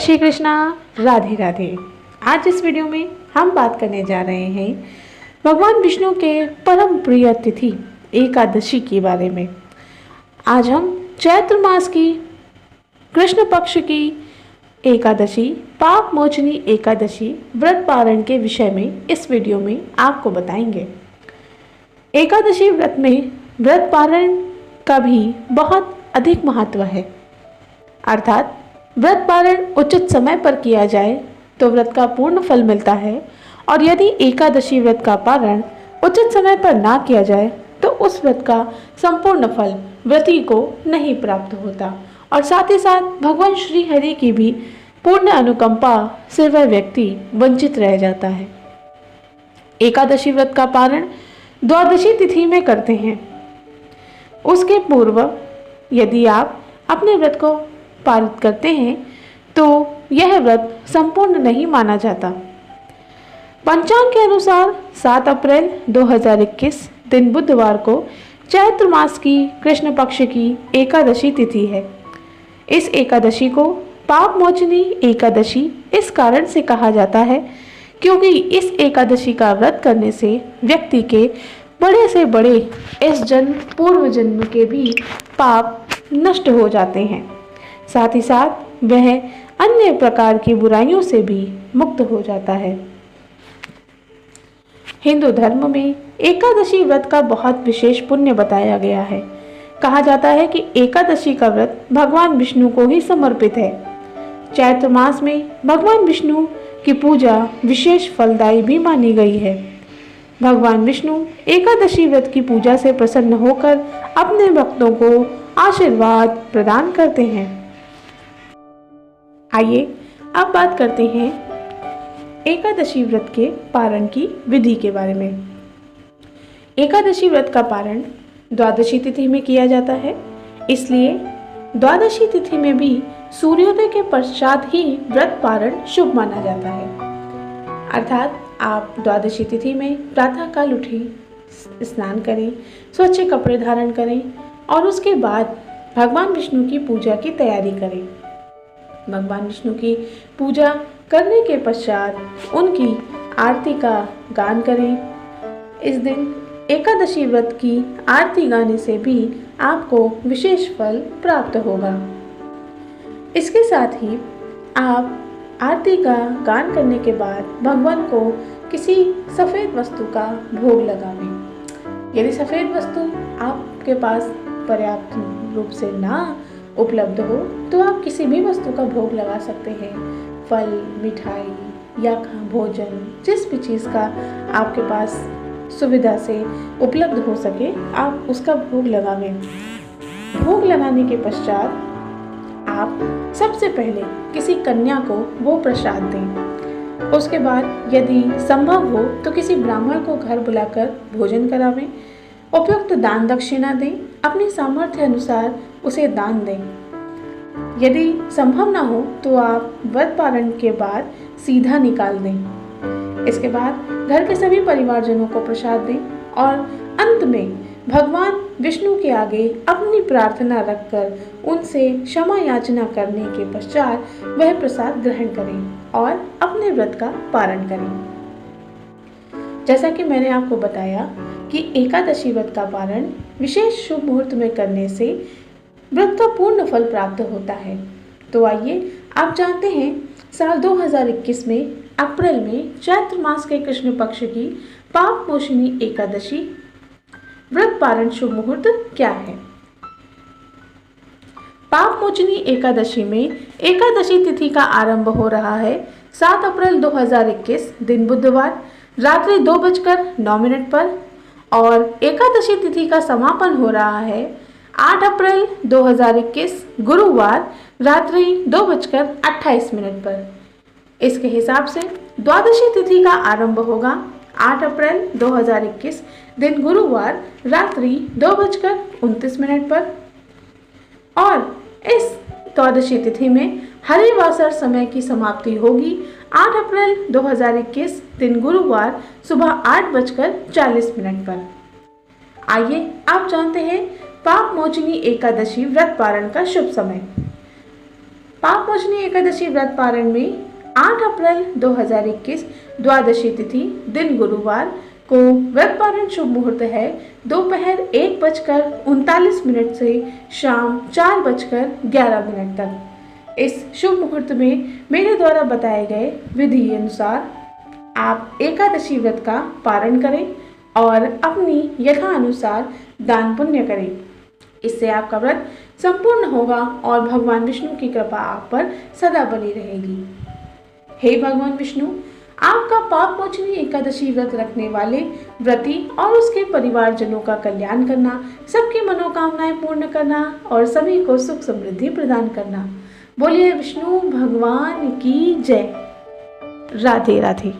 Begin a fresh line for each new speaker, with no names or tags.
श्री कृष्णा, राधे राधे। आज इस वीडियो में हम बात करने जा रहे हैं भगवान विष्णु के परम प्रिय तिथि एकादशी के बारे में। आज हम चैत्र मास की कृष्ण पक्ष की एकादशी, पाप मोचनी एकादशी व्रत पारण के विषय में इस वीडियो में आपको बताएंगे। एकादशी व्रत में व्रत पारण का भी बहुत अधिक महत्व है, अर्थात व्रत पारण उचित समय पर किया जाए तो व्रत का पूर्ण फल मिलता है, और यदि एकादशी व्रत का पारण उचित समय पर ना किया जाए तो उस व्रत का संपूर्ण फल व्रती को नहीं प्राप्त होता, और साथ ही साथ भगवान श्री हरि की भी पूर्ण अनुकंपा से वह व्यक्ति वंचित रह जाता है। एकादशी व्रत का पारण द्वादशी तिथि में करते हैं। उसके पूर्व यदि आप अपने व्रत को पारित करते हैं तो यह व्रत संपूर्ण नहीं माना जाता। पंचांग के अनुसार 7 अप्रैल 2021 दिन बुधवार को चैत्र मास की कृष्ण पक्ष की एकादशी तिथि है। इस एकादशी को पाप मोचनी एकादशी इस कारण से कहा जाता है क्योंकि इस एकादशी का व्रत करने से व्यक्ति के बड़े से बड़े इस जन्म पूर्व जन्म के भी पाप नष्ट हो जाते हैं, साथ ही साथ वह अन्य प्रकार की बुराइयों से भी मुक्त हो जाता है। हिंदू धर्म में एकादशी व्रत का बहुत विशेष पुण्य बताया गया है। कहा जाता है कि एकादशी का व्रत भगवान विष्णु को ही समर्पित है। चैत्र मास में भगवान विष्णु की पूजा विशेष फलदायी भी मानी गई है। भगवान विष्णु एकादशी व्रत की पूजा से प्रसन्न होकर अपने भक्तों को आशीर्वाद प्रदान करते हैं। आइए अब बात करते हैं एकादशी व्रत के पारण की विधि के बारे में। एकादशी व्रत का पारण द्वादशी तिथि में किया जाता है, इसलिए द्वादशी तिथि में भी सूर्योदय के पश्चात ही व्रत पारण शुभ माना जाता है। अर्थात आप द्वादशी तिथि में प्रातःकाल उठें, स्नान करें, स्वच्छ कपड़े धारण करें और उसके बाद भगवान विष्णु की पूजा की तैयारी करें। भगवान विष्णु की पूजा करने के पश्चात उनकी आरती का गान करें। इस दिन एकादशी व्रत की आरती गाने से भी आपको विशेष फल प्राप्त होगा। इसके साथ ही आप आरती का गान करने के बाद भगवान को किसी सफ़ेद वस्तु का भोग लगावें। यदि सफ़ेद वस्तु आपके पास पर्याप्त रूप से ना उपलब्ध हो तो आप किसी भी वस्तु का भोग लगा सकते हैं। फल, मिठाई या भोजन, जिस भी चीज़ का आपके पास सुविधा से उपलब्ध हो सके आप उसका भोग लगावें। भोग लगाने के पश्चात आप सबसे पहले किसी कन्या को वो प्रसाद दें। उसके बाद यदि संभव हो तो किसी ब्राह्मण को घर बुलाकर भोजन करावें। उपयुक्त दान दक्षिणा दें, अपनी सामर्थ्य अनुसार उसे दान दें। यदि संभव ना हो तो आप व्रत पारण के बाद सीधा निकाल दें। इसके बाद घर के सभी परिवारजनों को प्रसाद दें और अंत में भगवान विष्णु के आगे अपनी प्रार्थना रखकर उनसे क्षमा याचना करने के पश्चात वह प्रसाद ग्रहण करें और अपने व्रत का पारण करें। जैसा कि मैंने आपको बताया कि एकादशी व्रत का पारण विशेष शुभ मुहूर्त में करने से व्रत का पूर्ण फल प्राप्त होता है। तो आइए आप जानते हैं साल 2021 में अप्रैल में चैत्र मास के कृष्ण पक्ष की पाप मोचनी एकादशी व्रत पारण शुभ मुहूर्त क्या है। पाप मोचनी एकादशी में एकादशी तिथि का आरंभ हो रहा है 7 अप्रैल 2021 दिन बुधवार रात्रि 2:09 पर, और एकादशी तिथि का समापन हो रहा है 8 अप्रैल 2021 गुरुवार रात्रि 2:28 पर। इसके हिसाब से द्वादशी तिथि का आरंभ होगा 8 अप्रैल 2021 दिन गुरुवार रात्रि 2:29 पर, और इस द्वादशी तिथि में हरिवासर समय की समाप्ति होगी 8 अप्रैल 2021 दिन गुरुवार सुबह 8:40 पर। आइए आप जानते हैं पाप मोचनी एकादशी व्रत पारण का शुभ समय। पापमोचनी एकादशी व्रत पारण में 8 अप्रैल 2021 द्वादशी तिथि दिन गुरुवार को व्रत पारण शुभ मुहूर्त है दोपहर 1:39 से शाम 4:11 तक। इस शुभ मुहूर्त में मेरे द्वारा बताए गए विधि अनुसार आप एकादशी व्रत का पारण करें और अपनी यथानुसार दान पुण्य करें। इससे आपका व्रत संपूर्ण होगा और भगवान विष्णु की कृपा आप पर सदा बनी रहेगी। हे भगवान विष्णु, आपका पापमोचनी एकादशी व्रत रखने वाले व्रती और उसके परिवारजनों का कल्याण करना, सबकी मनोकामनाएं पूर्ण करना और सभी को सुख समृद्धि प्रदान करना। बोलिए विष्णु भगवान की जय। राधे राधे।